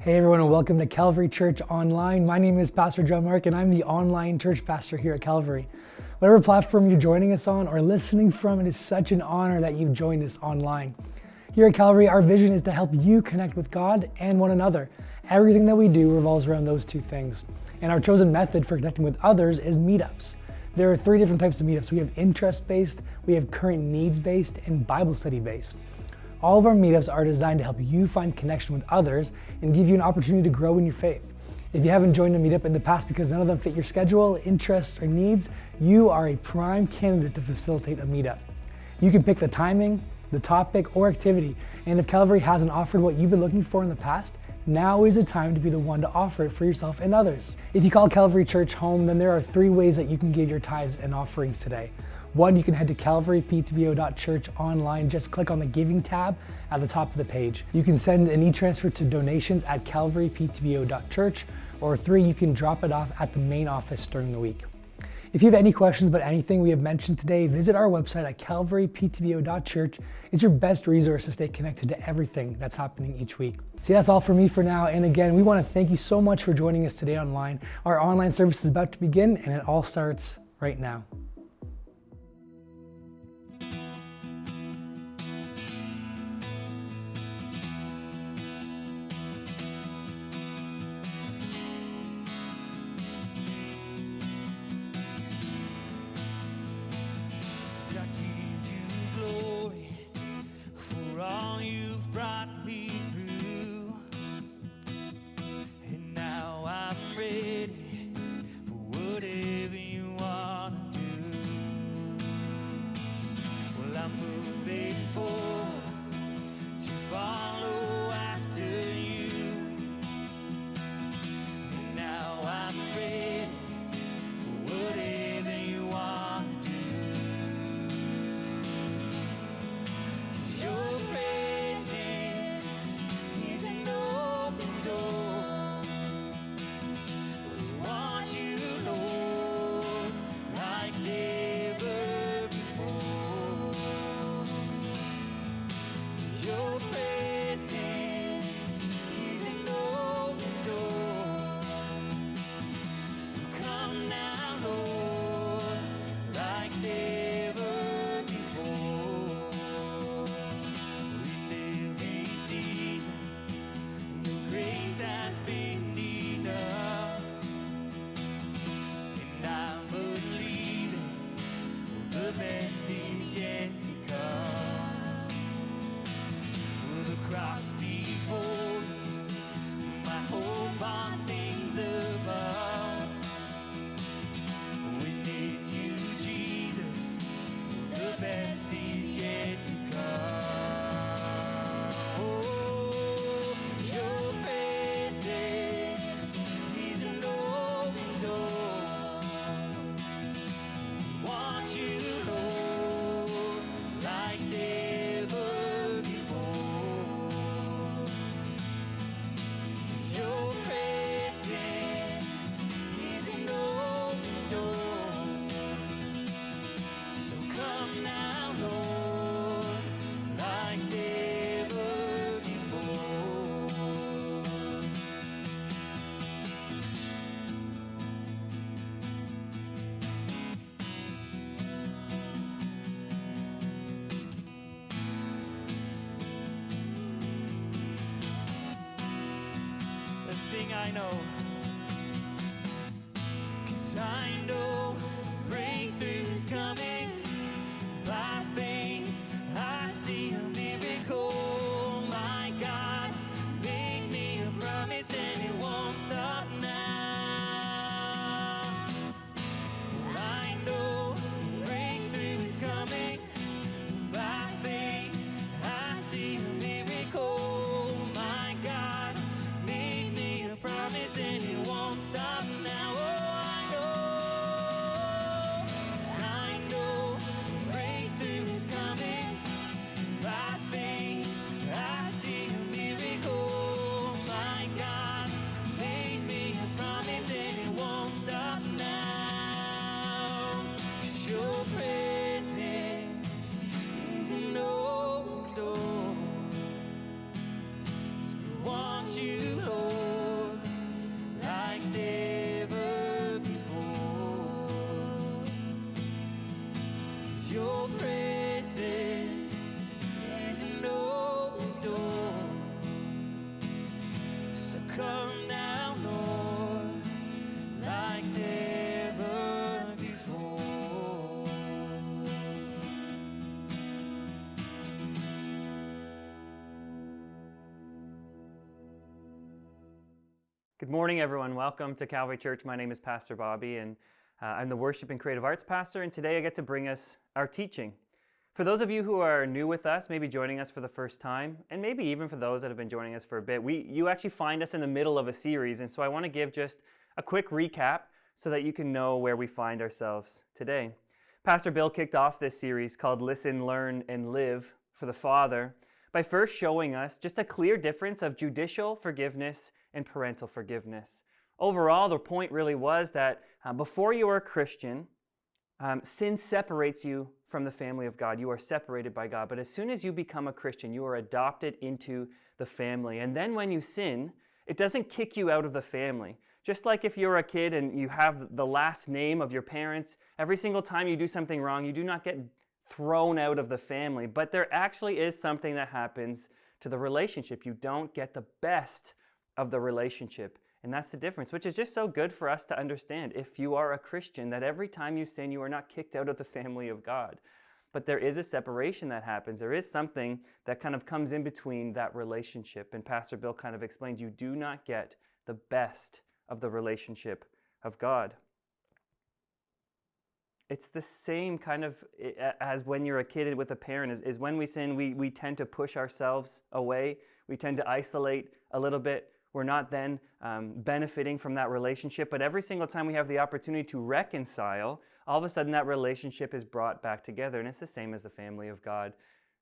Hey everyone, and welcome to Calvary Church Online. My name is Pastor John Mark, and I'm the online church pastor here at Calvary. Whatever platform you're joining us on or listening from, it is such an honor that you've joined us online. Here at Calvary, our vision is to help you connect with God and one another. Everything that we do revolves around those two things. And our chosen method for connecting with others is meetups. There are three different types of meetups. We have interest-based, we have current needs-based, and Bible study-based. All of our meetups are designed to help you find connection with others and give you an opportunity to grow in your faith. If you haven't joined a meetup in the past because none of them fit your schedule, interests, or needs, you are a prime candidate to facilitate a meetup. You can pick the timing, the topic, or activity, and if Calvary hasn't offered what you've been looking for in the past, now is the time to be the one to offer it for yourself and others. If you call Calvary Church home, then there are three ways that you can give your tithes and offerings today. One, you can head to calvaryptbo.church online. Just click on the Giving tab at the top of the page. You can send an e-transfer to donations at calvaryptbo.church, or three, you can drop it off at the main office during the week. If you have any questions about anything we have mentioned today, visit our website at calvaryptbo.church. It's your best resource to stay connected to everything that's happening each week. See, that's all for me for now. And again, we want to thank you so much for joining us today online. Our online service is about to begin, and it all starts right now. I know, 'cause I know breakthrough's coming. By faith, I see a miracle. My God made me a promise and it won't stop now. I know breakthrough is coming. By faith, I see a miracle. My God made me a promise and Good morning, everyone. Welcome to Calvary Church. My name is Pastor Bobby, and I'm the Worship and Creative Arts Pastor, and today I get to bring us our teaching. For those of you who are new with us, maybe joining us for the first time, and maybe even for those that have been joining us for a bit, you actually find us in the middle of a series, and so I want to give just a quick recap so that you can know where we find ourselves today. Pastor Bill kicked off this series called Listen, Learn, and Live for the Father by first showing us just a clear difference of judicial forgiveness and parental forgiveness. Overall, the point really was that before you are a Christian, sin separates you from the family of God. You are separated by God. But as soon as you become a Christian, you are adopted into the family. And then when you sin, it doesn't kick you out of the family. Just like if you're a kid and you have the last name of your parents, every single time you do something wrong, you do not get thrown out of the family. But there actually is something that happens to the relationship. You don't get the best of the relationship. And that's the difference, which is just so good for us to understand. If you are a Christian, that every time you sin, you are not kicked out of the family of God. But there is a separation that happens. There is something that kind of comes in between that relationship. And Pastor Bill kind of explained, you do not get the best of the relationship of God. It's the same kind of as when you're a kid with a parent, is when we sin, we tend to push ourselves away. We tend to isolate a little bit. We're not then benefiting from that relationship. But every single time we have the opportunity to reconcile, all of a sudden that relationship is brought back together. And it's the same as the family of God.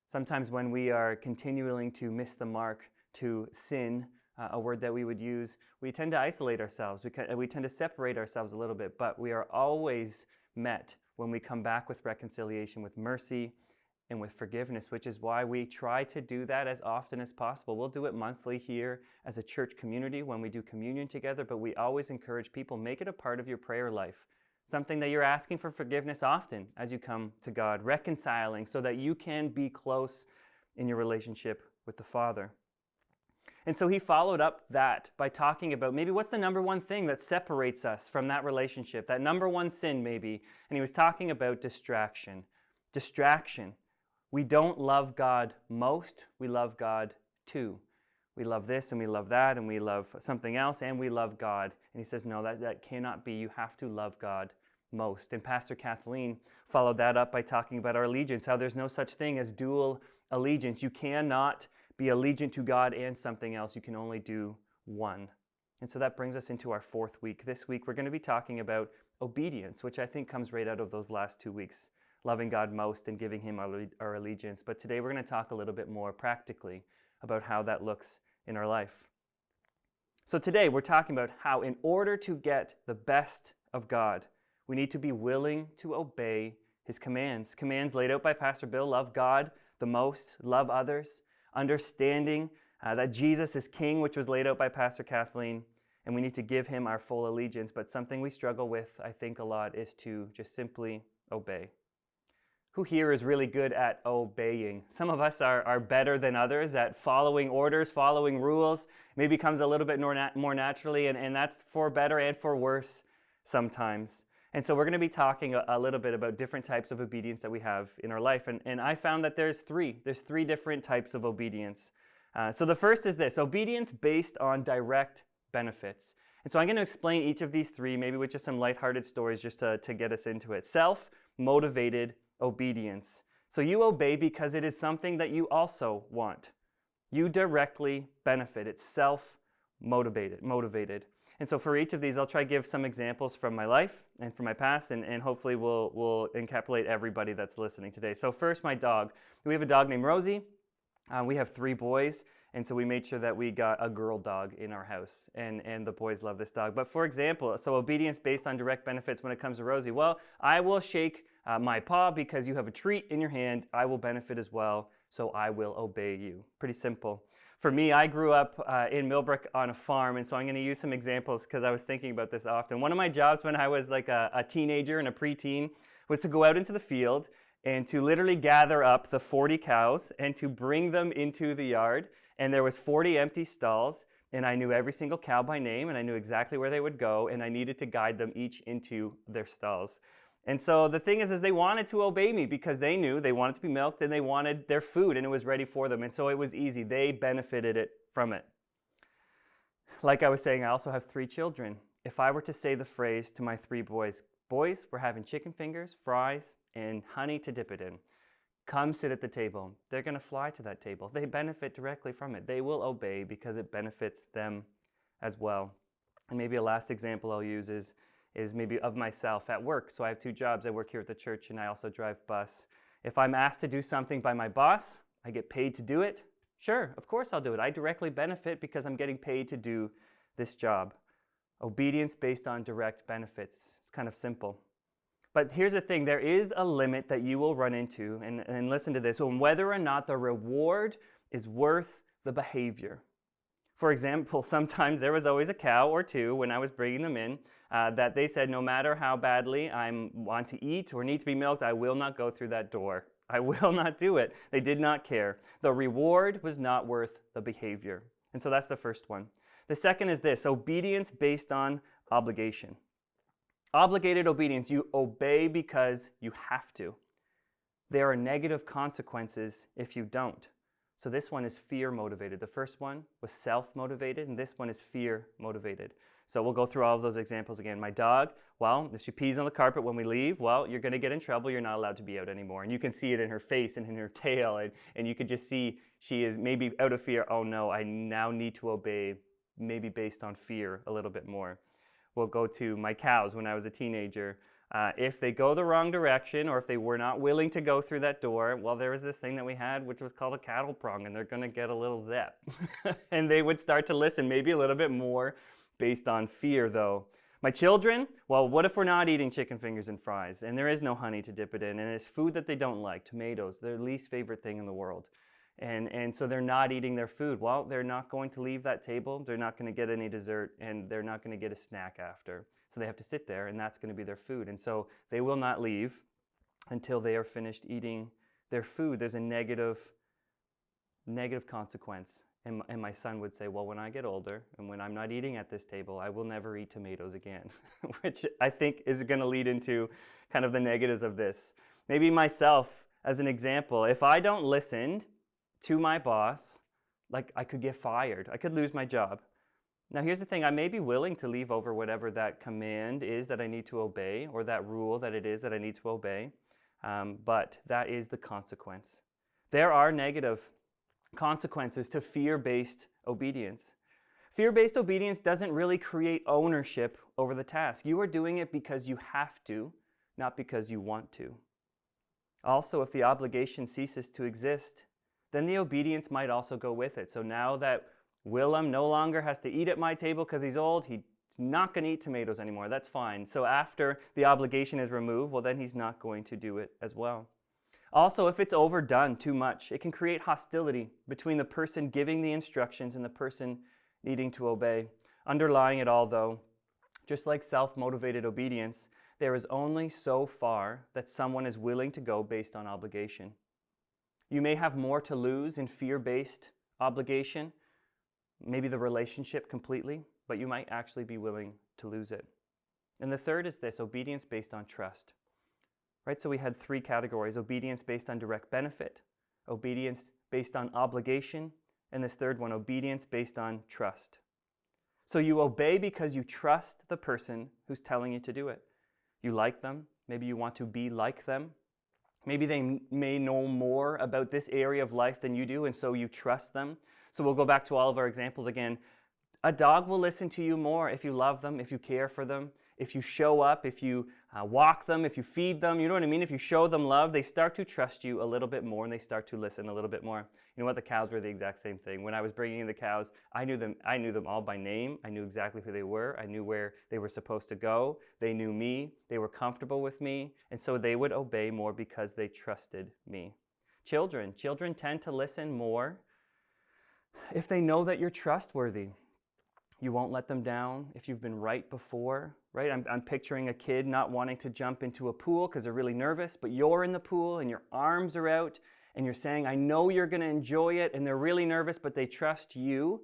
Sometimes when we are continuing to miss the mark, to sin, a word that we would use, we tend to isolate ourselves. We tend to separate ourselves a little bit. But we are always met when we come back with reconciliation, with mercy, and with forgiveness, which is why we try to do that as often as possible. We'll do it monthly here as a church community when we do communion together, but we always encourage people, make it a part of your prayer life. Something that you're asking for forgiveness often as you come to God, reconciling so that you can be close in your relationship with the Father. And so he followed up that by talking about maybe what's the number one thing that separates us from that relationship, that number one sin maybe. And he was talking about distraction. Distraction. We don't love God most, we love God too. We love this and we love that and we love something else and we love God. And he says, no, that cannot be. You have to love God most. And Pastor Kathleen followed that up by talking about our allegiance, how there's no such thing as dual allegiance. You cannot be allegiant to God and something else. You can only do one. And so that brings us into our fourth week. This week we're going to be talking about obedience, which I think comes right out of those last 2 weeks. Loving God most and giving Him our allegiance. But today we're going to talk a little bit more practically about how that looks in our life. So today we're talking about how in order to get the best of God, we need to be willing to obey His commands. Commands laid out by Pastor Bill: love God the most, love others, understanding that Jesus is King, which was laid out by Pastor Kathleen, and we need to give Him our full allegiance. But something we struggle with, I think, a lot is to just simply obey. Who here is really good at obeying? Some of us are better than others at following orders, following rules. Maybe comes a little bit more naturally, and that's for better and for worse sometimes. And so we're going to be talking a little bit about different types of obedience that we have in our life. And I found that there's three different types of obedience. So the first is this: obedience based on direct benefits. And so I'm going to explain each of these three, maybe with just some lighthearted stories just to get us into it. Self-motivated obedience. So you obey because it is something that you also want. You directly benefit. It's self-motivated. And so for each of these, I'll try to give some examples from my life and from my past, and hopefully we'll encapsulate everybody that's listening today. So first, my dog. We have a dog named Rosie. We have 3 boys, and so we made sure that we got a girl dog in our house, and the boys love this dog. But for example, so obedience based on direct benefits when it comes to Rosie. Well, I will shake my paw because you have a treat in your hand. I will benefit as well, so I will obey you. Pretty simple. For me, I grew up in Millbrook on a farm, and so I'm going to use some examples because I was thinking about this often. One of my jobs when I was like a teenager and a preteen was to go out into the field and to literally gather up the 40 cows and to bring them into the yard. And there was 40 empty stalls, and I knew every single cow by name, and I knew exactly where they would go, and I needed to guide them each into their stalls. And so the thing is they wanted to obey me because they knew they wanted to be milked and they wanted their food and it was ready for them. And so it was easy. They benefited from it. Like I was saying, I also have 3 children. If I were to say the phrase to my 3 boys, boys, we're having chicken fingers, fries, and honey to dip it in. Come sit at the table. They're going to fly to that table. They benefit directly from it. They will obey because it benefits them as well. And maybe a last example I'll use is maybe of myself at work. So I have 2 jobs. I work here at the church and I also drive bus. If I'm asked to do something by my boss, I get paid to do it. Sure, of course I'll do it. I directly benefit because I'm getting paid to do this job. Obedience based on direct benefits. It's kind of simple. But here's the thing, there is a limit that you will run into, and listen to this, on whether or not the reward is worth the behavior. For example, sometimes there was always a cow or 2 when I was bringing them in that they said, no matter how badly I want to eat or need to be milked, I will not go through that door. I will not do it. They did not care. The reward was not worth the behavior. And so that's the first one. The second is this, obedience based on obligation. Obligated obedience, you obey because you have to. There are negative consequences if you don't. So this one is fear motivated. The first one was self motivated, and this one is fear motivated. So we'll go through all of those examples again. My dog, well, if she pees on the carpet when we leave, well, you're going to get in trouble. You're not allowed to be out anymore. And you can see it in her face and in her tail, and you could just see she is maybe out of fear. Oh no, I now need to obey, maybe based on fear a little bit more. We'll go to my cows when I was a teenager. If they go the wrong direction or if they were not willing to go through that door, well, there was this thing that we had which was called a cattle prong, and they're going to get a little zap. And they would start to listen, maybe a little bit more based on fear though. My children, well, what if we're not eating chicken fingers and fries and there is no honey to dip it in and it's food that they don't like, tomatoes, their least favorite thing in the world. And so they're not eating their food. Well, they're not going to leave that table. They're not going to get any dessert, and they're not going to get a snack after. So they have to sit there, and that's going to be their food. And so they will not leave until they are finished eating their food. There's a negative consequence. And my son would say, well, when I get older and when I'm not eating at this table, I will never eat tomatoes again, which I think is going to lead into kind of the negatives of this. Maybe myself, as an example, if I don't listen to my boss, like I could get fired. I could lose my job. Now here's the thing, I may be willing to leave over whatever that command is that I need to obey or that rule that it is that I need to obey, but that is the consequence. There are negative consequences to fear-based obedience. Fear-based obedience doesn't really create ownership over the task. You are doing it because you have to, not because you want to. Also, if the obligation ceases to exist, then the obedience might also go with it. So now that Willem no longer has to eat at my table because he's old, he's not going to eat tomatoes anymore. That's fine. So after the obligation is removed, well, then he's not going to do it as well. Also, if it's overdone too much, it can create hostility between the person giving the instructions and the person needing to obey. Underlying it all, though, just like self-motivated obedience, there is only so far that someone is willing to go based on obligation. You may have more to lose in fear-based obligation, maybe the relationship completely, but you might actually be willing to lose it. And the third is this, obedience based on trust. Right? So we had 3 categories, obedience based on direct benefit, obedience based on obligation, and this third one, obedience based on trust. So you obey because you trust the person who's telling you to do it. You like them, maybe you want to be like them. Maybe they may know more about this area of life than you do, and so you trust them. So we'll go back to all of our examples again. A dog will listen to you more if you love them, if you care for them, if you show up, if you walk them, if you feed them. You know what I mean? If you show them love, they start to trust you a little bit more, and they start to listen a little bit more. You know what? The cows were the exact same thing. When I was bringing in the cows, I knew them all by name. I knew exactly who they were. I knew where they were supposed to go. They knew me. They were comfortable with me. And so they would obey more because they trusted me. Children tend to listen more if they know that you're trustworthy. You won't let them down if you've been right before, right? I'm picturing a kid not wanting to jump into a pool because they're really nervous, but you're in the pool and your arms are out and you're saying, I know you're going to enjoy it, and they're really nervous, but they trust you,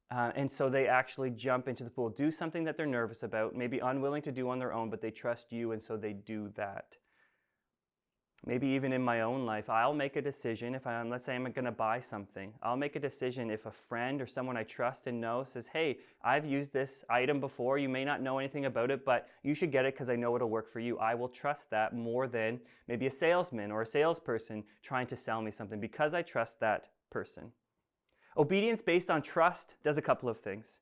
and so they actually jump into the pool, do something that they're nervous about, maybe unwilling to do on their own, but they trust you, and so they do that. Maybe even in my own life, I'll make a decision if let's say I'm going to buy something. I'll make a decision if a friend or someone I trust and know says, hey, I've used this item before. You may not know anything about it, but you should get it because I know it'll work for you. I will trust that more than maybe a salesman or a salesperson trying to sell me something because I trust that person. Obedience based on trust does a couple of things.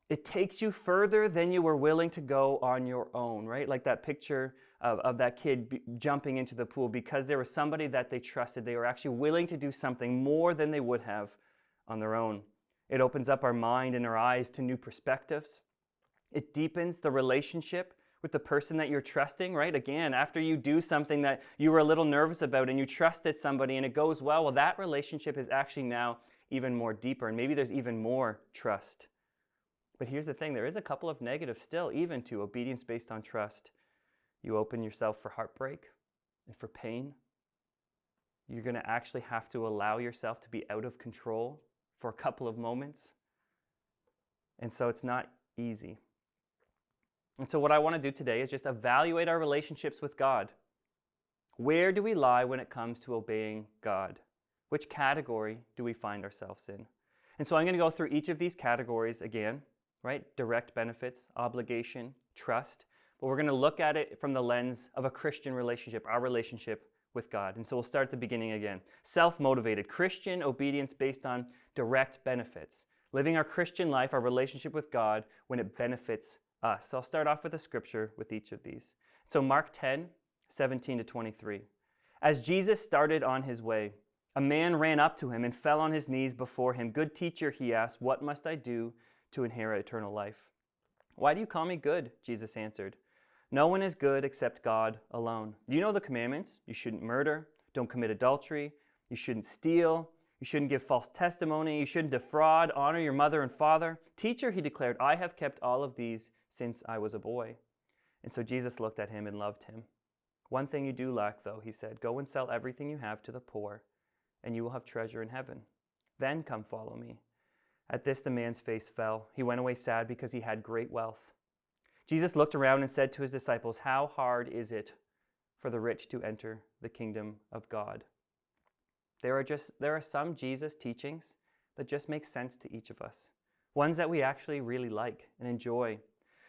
It takes you further than you were willing to go on your own, right? Like that picture of that kid jumping into the pool because there was somebody that they trusted. They were actually willing to do something more than they would have on their own. It opens up our mind and our eyes to new perspectives. It deepens the relationship with the person that you're trusting, right? Again, after you do something that you were a little nervous about and you trusted somebody and it goes well, that relationship is actually now even more deeper, and maybe there's even more trust. But here's the thing, there is a couple of negatives still, even to obedience based on trust. You open yourself for heartbreak and for pain. You're going to actually have to allow yourself to be out of control for a couple of moments. And so it's not easy. And so what I want to do today is just evaluate our relationships with God. Where do we lie when it comes to obeying God? Which category do we find ourselves in? And so I'm going to go through each of these categories again, right? Direct benefits, obligation, trust. But we're going to look at it from the lens of a Christian relationship, our relationship with God. And so we'll start at the beginning again. Self-motivated, Christian obedience based on direct benefits. Living our Christian life, our relationship with God, when it benefits us. So I'll start off with a scripture with each of these. So Mark 10, 17 to 23. As Jesus started on his way, a man ran up to him and fell on his knees before him. Good teacher, he asked, what must I do to inherit eternal life? Why do you call me good? Jesus answered. No one is good except God alone. You know the commandments. You shouldn't murder. Don't commit adultery. You shouldn't steal. You shouldn't give false testimony. You shouldn't defraud. Honor your mother and father. Teacher, he declared, I have kept all of these since I was a boy. And so Jesus looked at him and loved him. One thing you do lack, though, he said, go and sell everything you have to the poor, and you will have treasure in heaven. Then come follow me. At this, the man's face fell. He went away sad because he had great wealth. Jesus looked around and said to his disciples, how hard is it for the rich to enter the kingdom of God? There are some Jesus teachings that just make sense to each of us. Ones that we actually really like and enjoy.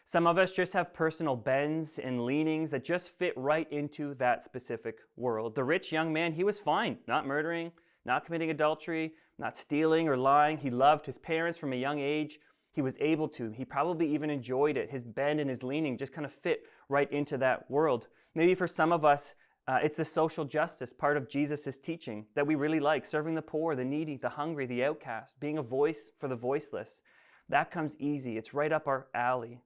Some of us just have personal bends and leanings that just fit right into that specific world. The rich young man, he was fine, not murdering, not committing adultery, not stealing or lying. He loved his parents from a young age. He was able to. He probably even enjoyed it. His bend and his leaning just kind of fit right into that world. Maybe for some of us, it's the social justice part of Jesus' teaching that we really like, serving the poor, the needy, the hungry, the outcast, being a voice for the voiceless. That comes easy. It's right up our alley.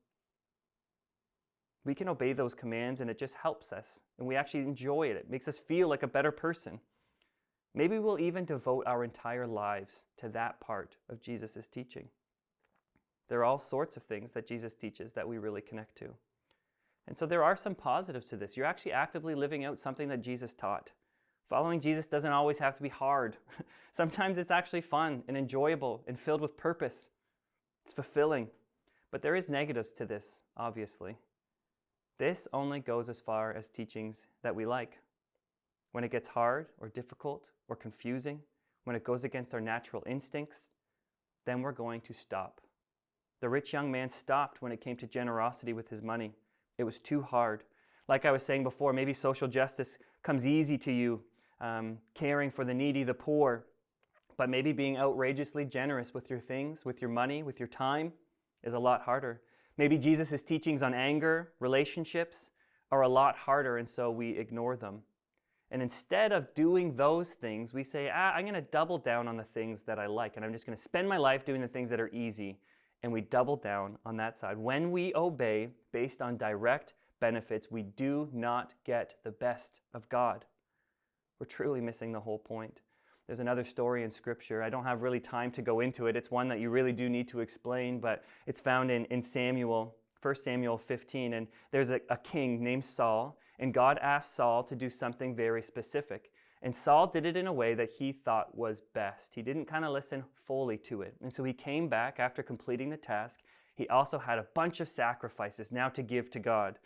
We can obey those commands and it just helps us. And we actually enjoy it. It makes us feel like a better person. Maybe we'll even devote our entire lives to that part of Jesus' teaching. There are all sorts of things that Jesus teaches that we really connect to. And so there are some positives to this. You're actually actively living out something that Jesus taught. Following Jesus doesn't always have to be hard. Sometimes it's actually fun and enjoyable and filled with purpose. It's fulfilling. But there is negatives to this, obviously. This only goes as far as teachings that we like. When it gets hard or difficult or confusing, when it goes against our natural instincts, then we're going to stop. The rich young man stopped when it came to generosity with his money. It was too hard. Like I was saying before, maybe social justice comes easy to you, caring for the needy, the poor, but maybe being outrageously generous with your things, with your money, with your time is a lot harder. Maybe Jesus' teachings on anger, relationships are a lot harder, and so we ignore them. And instead of doing those things, we say, I'm going to double down on the things that I like, and I'm just going to spend my life doing the things that are easy. And we double down on that side. When we obey based on direct benefits, we do not get the best of God. We're truly missing the whole point. There's another story in Scripture. I don't have really time to go into it. It's one that you really do need to explain, but it's found in Samuel, 1 Samuel 15. And there's a king named Saul, and God asked Saul to do something very specific. And Saul did it in a way that he thought was best. He didn't kind of listen fully to it. And so he came back after completing the task. He also had a bunch of sacrifices now to give to God.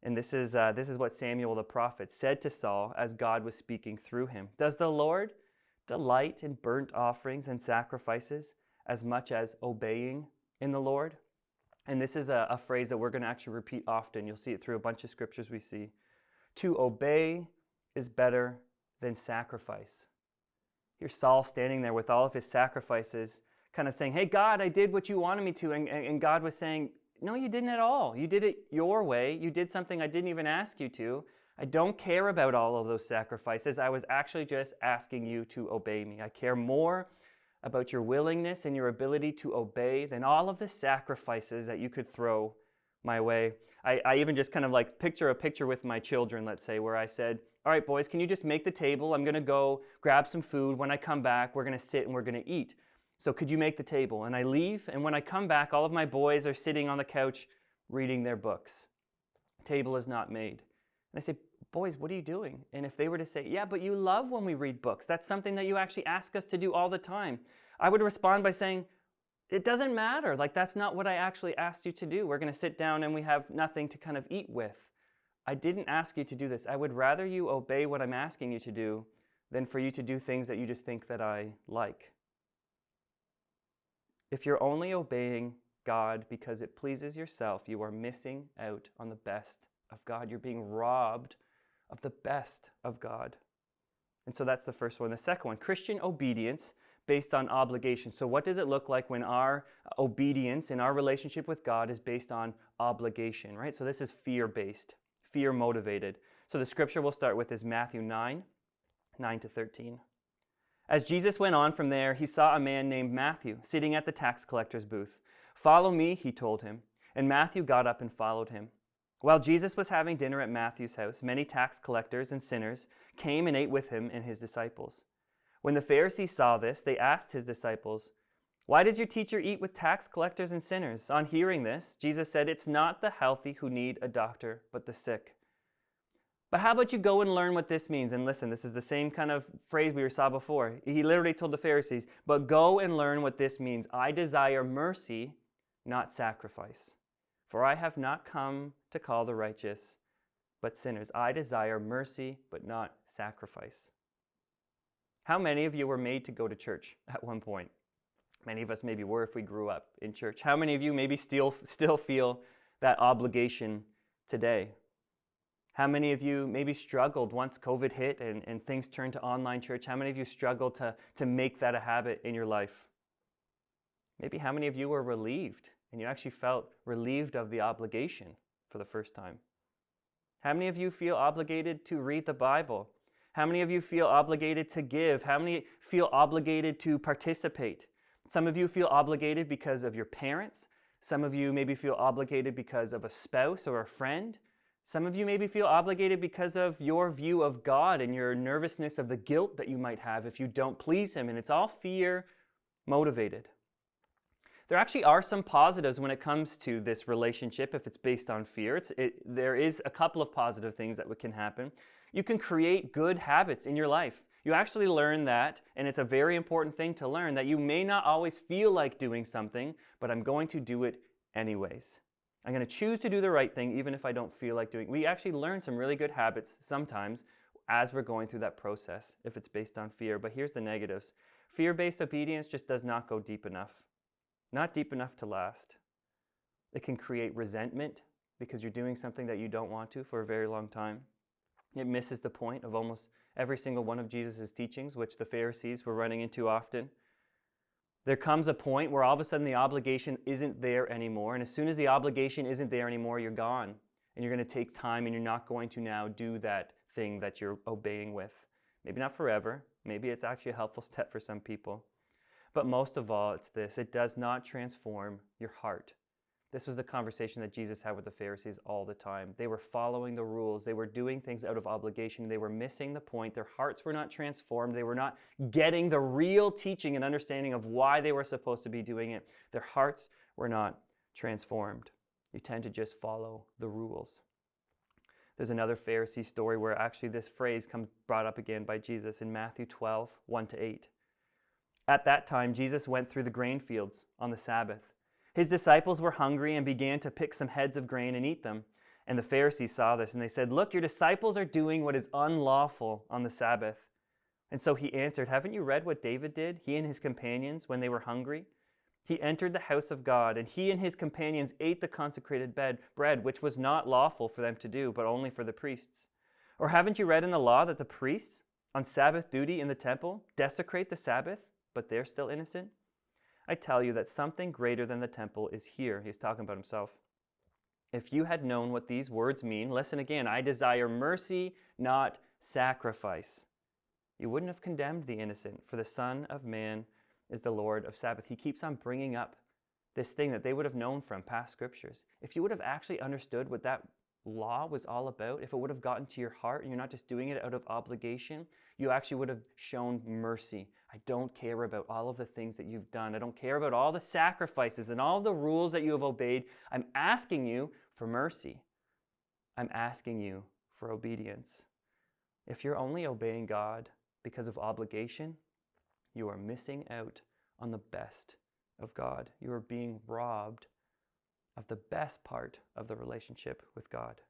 And this is what Samuel the prophet said to Saul as God was speaking through him. Does the Lord delight in burnt offerings and sacrifices as much as obeying in the Lord? And this is a phrase that we're going to actually repeat often. You'll see it through a bunch of scriptures we see. To obey is better than sacrifice. Here's Saul standing there with all of his sacrifices, kind of saying, hey, God, I did what you wanted me to. And God was saying, no, you didn't at all. You did it your way. You did something I didn't even ask you to. I don't care about all of those sacrifices. I was actually just asking you to obey me. I care more about your willingness and your ability to obey than all of the sacrifices that you could throw my way. I even just kind of like picture a picture with my children, let's say, where I said, all right, boys, can you just make the table? I'm going to go grab some food. When I come back, we're going to sit and we're going to eat. So could you make the table? And I leave, and when I come back, all of my boys are sitting on the couch reading their books. Table is not made. And I say, boys, what are you doing? And if they were to say, yeah, but you love when we read books. That's something that you actually ask us to do all the time. I would respond by saying, it doesn't matter. Like, that's not what I actually asked you to do. We're going to sit down and we have nothing to kind of eat with. I didn't ask you to do this. I would rather you obey what I'm asking you to do than for you to do things that you just think that I like. If you're only obeying God because it pleases yourself, you are missing out on the best of God. You're being robbed of the best of God. And so that's the first one. The second one, Christian obedience based on obligation. So what does it look like when our obedience in our relationship with God is based on obligation, right? So this is fear-based, fear-motivated. So the scripture we'll start with is Matthew 9:9-13. As Jesus went on from there, he saw a man named Matthew sitting at the tax collector's booth. Follow me, he told him. And Matthew got up and followed him. While Jesus was having dinner at Matthew's house, many tax collectors and sinners came and ate with him and his disciples. When the Pharisees saw this, they asked his disciples, why does your teacher eat with tax collectors and sinners? On hearing this, Jesus said, it's not the healthy who need a doctor, but the sick. But how about you go and learn what this means? And listen, this is the same kind of phrase we saw before. He literally told the Pharisees, but go and learn what this means. I desire mercy, not sacrifice. For I have not come to call the righteous, but sinners. I desire mercy, but not sacrifice. How many of you were made to go to church at one point? Many of us maybe were if we grew up in church. How many of you maybe still feel that obligation today? How many of you maybe struggled once COVID hit and things turned to online church? How many of you struggled to make that a habit in your life? Maybe how many of you were relieved and you actually felt relieved of the obligation for the first time? How many of you feel obligated to read the Bible? How many of you feel obligated to give? How many feel obligated to participate? Some of you feel obligated because of your parents. Some of you maybe feel obligated because of a spouse or a friend. Some of you maybe feel obligated because of your view of God and your nervousness of the guilt that you might have if you don't please Him. And it's all fear motivated. There actually are some positives when it comes to this relationship if it's based on fear. There is a couple of positive things that can happen. You can create good habits in your life. You actually learn that, and it's a very important thing to learn, that you may not always feel like doing something, but I'm going to do it anyways. I'm going to choose to do the right thing even if I don't feel like doing it. We actually learn some really good habits sometimes as we're going through that process if it's based on fear. But here's the negatives. Fear-based obedience just does not go deep enough. Not deep enough to last. It can create resentment because you're doing something that you don't want to for a very long time. It misses the point of almost every single one of Jesus' teachings, which the Pharisees were running into often. There comes a point where all of a sudden the obligation isn't there anymore. And as soon as the obligation isn't there anymore, you're gone. And you're going to take time and you're not going to now do that thing that you're obeying with. Maybe not forever. Maybe it's actually a helpful step for some people. But most of all, it's this. It does not transform your heart. This was the conversation that Jesus had with the Pharisees all the time. They were following the rules. They were doing things out of obligation. They were missing the point. Their hearts were not transformed. They were not getting the real teaching and understanding of why they were supposed to be doing it. Their hearts were not transformed. You tend to just follow the rules. There's another Pharisee story where actually this phrase comes brought up again by Jesus in Matthew 12, 1-8. At that time, Jesus went through the grain fields on the Sabbath. His disciples were hungry and began to pick some heads of grain and eat them. And the Pharisees saw this, and they said, "Look, your disciples are doing what is unlawful on the Sabbath." And so he answered, "Haven't you read what David did, he and his companions, when they were hungry? He entered the house of God, and he and his companions ate the consecrated bread, which was not lawful for them to do, but only for the priests. Or haven't you read in the law that the priests, on Sabbath duty in the temple, desecrate the Sabbath, but they're still innocent? I tell you that something greater than the temple is here." He's talking about himself. "If you had known what these words mean," listen again, "I desire mercy, not sacrifice, you wouldn't have condemned the innocent, for the Son of Man is the Lord of Sabbath." He keeps on bringing up this thing that they would have known from past scriptures. If you would have actually understood what that law was all about, if it would have gotten to your heart and you're not just doing it out of obligation, you actually would have shown mercy. I don't care about all of the things that you've done. I don't care about all the sacrifices and all the rules that you have obeyed. I'm asking you for mercy. I'm asking you for obedience. If you're only obeying God because of obligation, you are missing out on the best of God. You are being robbed of the best part of the relationship with God.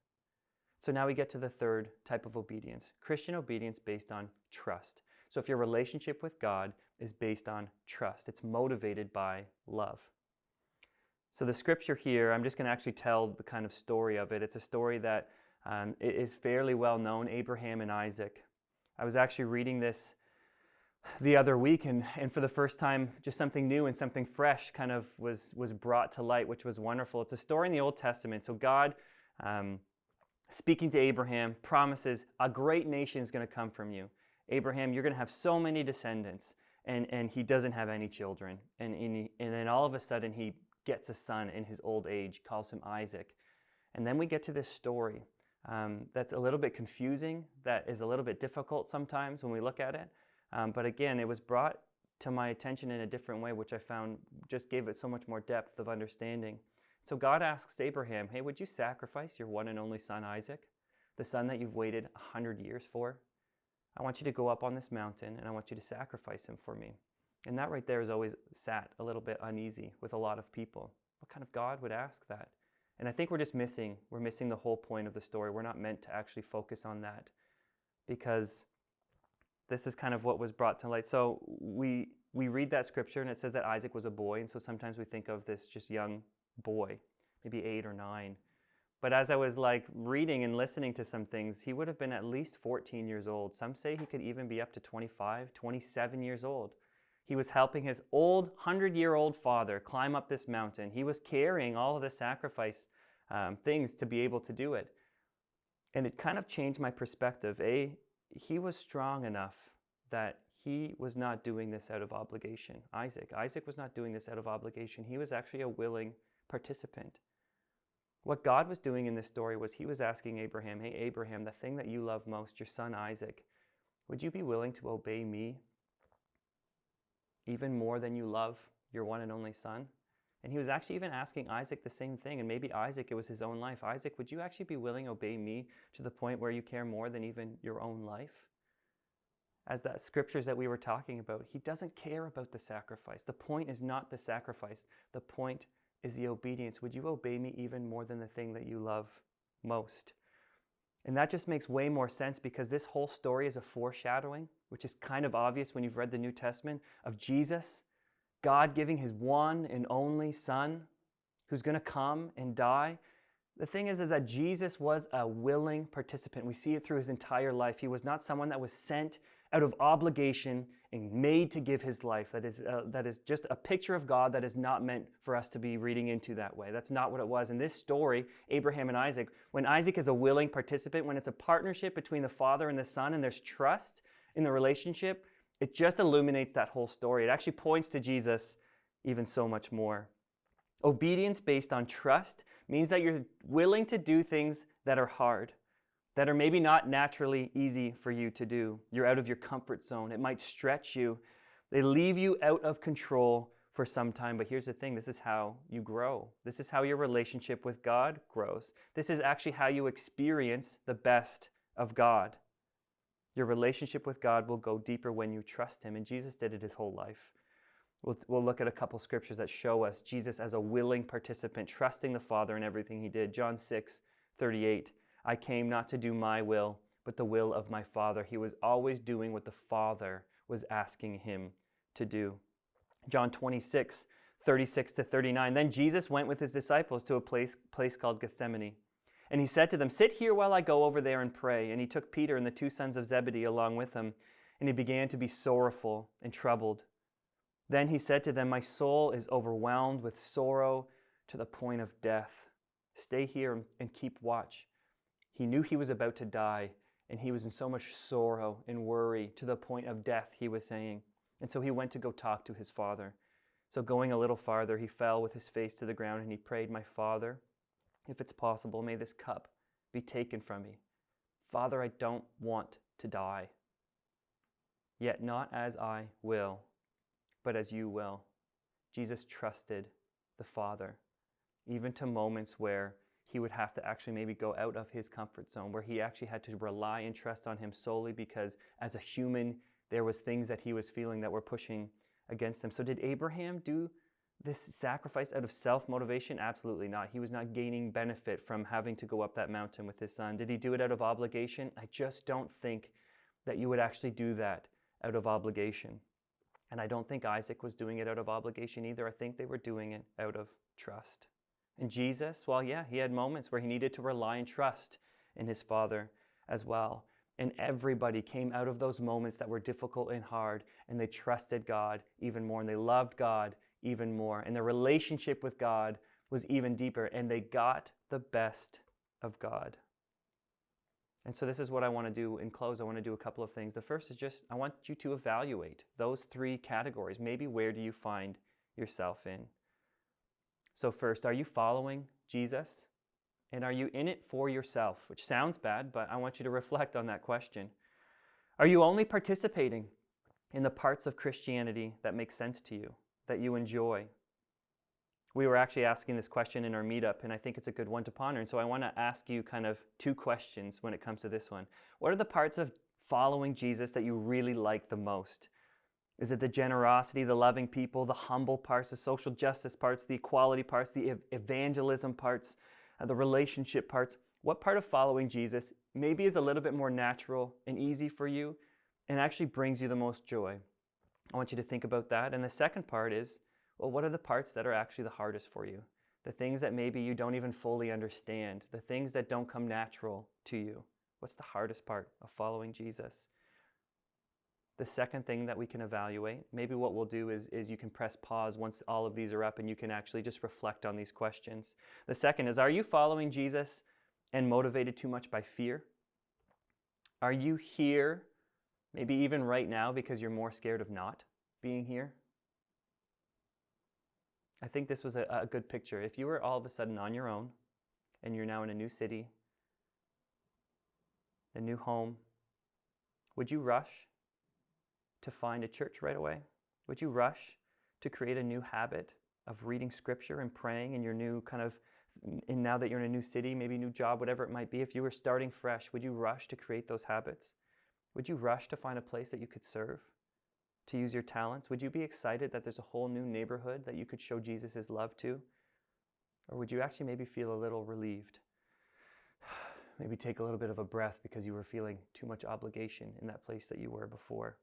So now we get to the third type of obedience, Christian obedience based on trust. So if your relationship with God is based on trust, it's motivated by love. So the scripture here, I'm just going to actually tell the kind of story of it. It's a story that is fairly well known, Abraham and Isaac. I was actually reading this the other week, and for the first time, just something new and something fresh kind of was brought to light, which was wonderful. It's a story in the Old Testament. So God, speaking to Abraham, promises a great nation is going to come from you. Abraham, you're going to have so many descendants, and he doesn't have any children. And then all of a sudden, he gets a son in his old age, calls him Isaac. And then we get to this story that's a little bit confusing, that is a little bit difficult sometimes when we look at it. But again, it was brought to my attention in a different way, which I found just gave it so much more depth of understanding. So God asks Abraham, "Hey, would you sacrifice your one and only son Isaac, the son that you've waited 100 years for? I want you to go up on this mountain, and I want you to sacrifice him for me." And that right there has always sat a little bit uneasy with a lot of people. What kind of God would ask that? And I think we're missing the whole point of the story. We're not meant to actually focus on that, because this is kind of what was brought to light. So we read that scripture, and it says that Isaac was a boy, and so sometimes we think of this just young boy, maybe 8 or 9. But as I was reading and listening to some things, he would have been at least 14 years old. Some say he could even be up to 25, 27 years old. He was helping his old 100-year-old father climb up this mountain. He was carrying all of the sacrifice things to be able to do it. And it kind of changed my perspective. He was strong enough that he was not doing this out of obligation. Isaac was not doing this out of obligation. He was actually a willing participant. What God was doing in this story was he was asking Abraham, "Hey, Abraham, the thing that you love most, your son Isaac, would you be willing to obey me even more than you love your one and only son?" And he was actually even asking Isaac the same thing. And maybe Isaac, it was his own life. "Isaac, would you actually be willing to obey me to the point where you care more than even your own life?" As that scriptures that we were talking about, he doesn't care about the sacrifice. The point is not the sacrifice. The point is the obedience. Would you obey me even more than the thing that you love most? And that just makes way more sense, because this whole story is a foreshadowing, which is kind of obvious when you've read the New Testament, of Jesus, God giving his one and only son who's going to come and die. The thing is that Jesus was a willing participant. We see it through his entire life. He was not someone that was sent out of obligation and made to give his life. That is just a picture of God that is not meant for us to be reading into that way. That's not what it was. In this story, Abraham and Isaac, when Isaac is a willing participant, when it's a partnership between the father and the son, and there's trust in the relationship, it just illuminates that whole story. It actually points to Jesus even so much more. Obedience based on trust means that you're willing to do things that are hard, that are maybe not naturally easy for you to do. You're out of your comfort zone. It might stretch you. They leave you out of control for some time. But here's the thing. This is how you grow. This is how your relationship with God grows. This is actually how you experience the best of God. Your relationship with God will go deeper when you trust him. And Jesus did it his whole life. We'll look at a couple scriptures that show us Jesus as a willing participant, trusting the Father in everything he did. John 6, 38, I came not to do my will, but the will of my Father. He was always doing what the Father was asking him to do. John 26, 36 to 39. Then Jesus went with his disciples to a place called Gethsemane. And he said to them, sit here while I go over there and pray. And he took Peter and the two sons of Zebedee along with him, and he began to be sorrowful and troubled. Then he said to them, my soul is overwhelmed with sorrow to the point of death. Stay here and keep watch. He knew he was about to die, and he was in so much sorrow and worry to the point of death, he was saying. And so he went to go talk to his Father. So going a little farther, he fell with his face to the ground, and he prayed, my Father, if it's possible, may this cup be taken from me. Father, I don't want to die. Yet not as I will, but as you will. Jesus trusted the Father, even to moments where he would have to actually maybe go out of his comfort zone, where he actually had to rely and trust on him solely because as a human, there was things that he was feeling that were pushing against him. So did Abraham do this sacrifice out of self-motivation? Absolutely not. He was not gaining benefit from having to go up that mountain with his son. Did he do it out of obligation? I just don't think that you would actually do that out of obligation. And I don't think Isaac was doing it out of obligation either. I think they were doing it out of trust. And Jesus, well, yeah, he had moments where he needed to rely and trust in his Father as well. And everybody came out of those moments that were difficult and hard, and they trusted God even more, and they loved God even more. And their relationship with God was even deeper, and they got the best of God. And so this is what I want to do in close. I want to do a couple of things. The first is just, I want you to evaluate those three categories. Maybe where do you find yourself in? So first, are you following Jesus? And are you in it for yourself? Which sounds bad, but I want you to reflect on that question. Are you only participating in the parts of Christianity that make sense to you, that you enjoy? We were actually asking this question in our meetup, and I think it's a good one to ponder. And so I want to ask you kind of two questions when it comes to this one. What are the parts of following Jesus that you really like the most? Is it the generosity, the loving people, the humble parts, the social justice parts, the equality parts, the evangelism parts, the relationship parts? What part of following Jesus maybe is a little bit more natural and easy for you and actually brings you the most joy? I want you to think about that. And the second part is, well, what are the parts that are actually the hardest for you? The things that maybe you don't even fully understand, the things that don't come natural to you. What's the hardest part of following Jesus? The second thing that we can evaluate, maybe what we'll do is you can press pause once all of these are up and you can actually just reflect on these questions. The second is, are you following Jesus and motivated too much by fear? Are you here, maybe even right now, because you're more scared of not being here? I think this was a good picture. If you were all of a sudden on your own and you're now in a new city, a new home, would you rush to find a church right away? Would you rush to create a new habit of reading scripture and praying in your new kind of, and now that you're in a new city, maybe new job, whatever it might be, if you were starting fresh, would you rush to create those habits? Would you rush to find a place that you could serve, to use your talents? Would you be excited that there's a whole new neighborhood that you could show Jesus' love to? Or would you actually maybe feel a little relieved? Maybe take a little bit of a breath because you were feeling too much obligation in that place that you were before.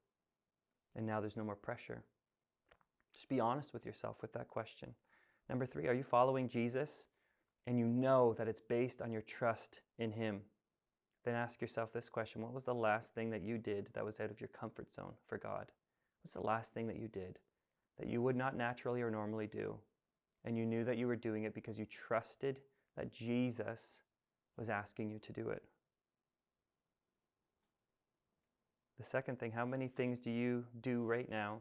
And now there's no more pressure. Just be honest with yourself with that question. Number 3, are you following Jesus and you know that it's based on your trust in him? Then ask yourself this question: what was the last thing that you did that was out of your comfort zone for God? What's the last thing that you did that you would not naturally or normally do? And you knew that you were doing it because you trusted that Jesus was asking you to do it. The second thing, how many things do you do right now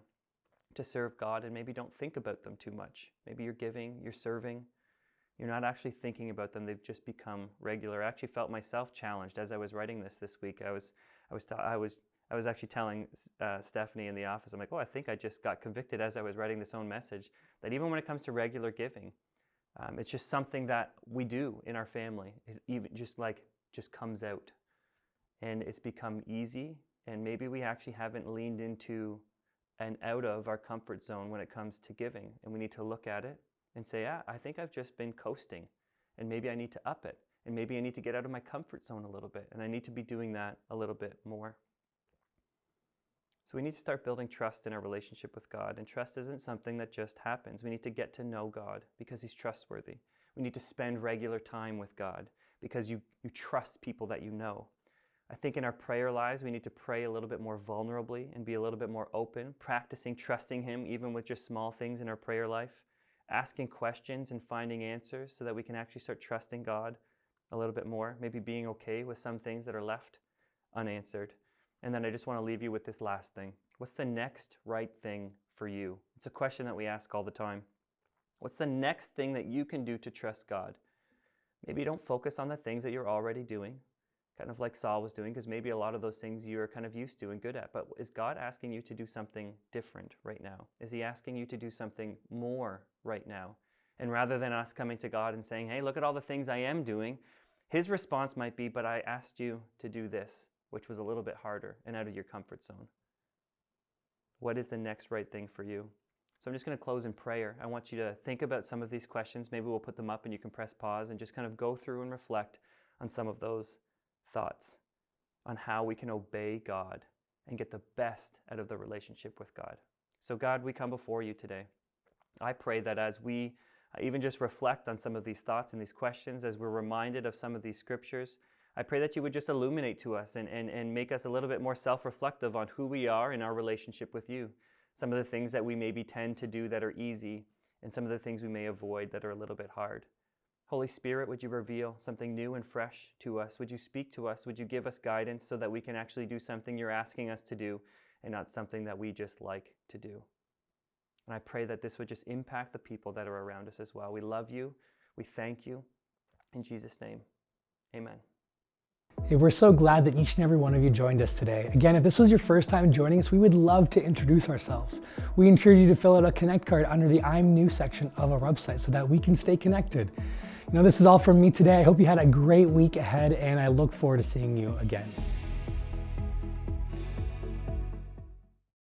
to serve God and maybe don't think about them too much? Maybe you're giving, you're serving, you're not actually thinking about them, they've just become regular. I actually felt myself challenged as I was writing this week. I was actually telling Stephanie in the office, I'm like, I think I just got convicted as I was writing this own message, that even when it comes to regular giving, it's just something that we do in our family. It even just comes out. And it's become easy, and maybe we actually haven't leaned into and out of our comfort zone when it comes to giving. And we need to look at it and say, I think I've just been coasting, and maybe I need to up it. And maybe I need to get out of my comfort zone a little bit, and I need to be doing that a little bit more. So we need to start building trust in our relationship with God. And trust isn't something that just happens. We need to get to know God because he's trustworthy. We need to spend regular time with God because you trust people that you know. I think in our prayer lives, we need to pray a little bit more vulnerably and be a little bit more open, practicing trusting him even with just small things in our prayer life, asking questions and finding answers so that we can actually start trusting God a little bit more, maybe being okay with some things that are left unanswered. And then I just want to leave you with this last thing. What's the next right thing for you? It's a question that we ask all the time. What's the next thing that you can do to trust God? Maybe don't focus on the things that you're already doing, kind of like Saul was doing, because maybe a lot of those things you're kind of used to and good at. But is God asking you to do something different right now? Is he asking you to do something more right now? And rather than us coming to God and saying, hey, look at all the things I am doing, his response might be, but I asked you to do this, which was a little bit harder and out of your comfort zone. What is the next right thing for you? So I'm just going to close in prayer. I want you to think about some of these questions. Maybe we'll put them up and you can press pause and just kind of go through and reflect on some of those thoughts on how we can obey God and get the best out of the relationship with God. So God, we come before you today. I pray that as we even just reflect on some of these thoughts and these questions, as we're reminded of some of these scriptures, I pray that you would just illuminate to us and make us a little bit more self-reflective on who we are in our relationship with you. Some of the things that we maybe tend to do that are easy, and some of the things we may avoid that are a little bit hard. Holy Spirit, would you reveal something new and fresh to us? Would you speak to us? Would you give us guidance so that we can actually do something you're asking us to do and not something that we just like to do? And I pray that this would just impact the people that are around us as well. We love you. We thank you. In Jesus' name, amen. Hey, we're so glad that each and every one of you joined us today. Again, if this was your first time joining us, we would love to introduce ourselves. We encourage you to fill out a Connect card under the I'm New section of our website so that we can stay connected. This is all from me today. I hope you had a great week ahead, and I look forward to seeing you again.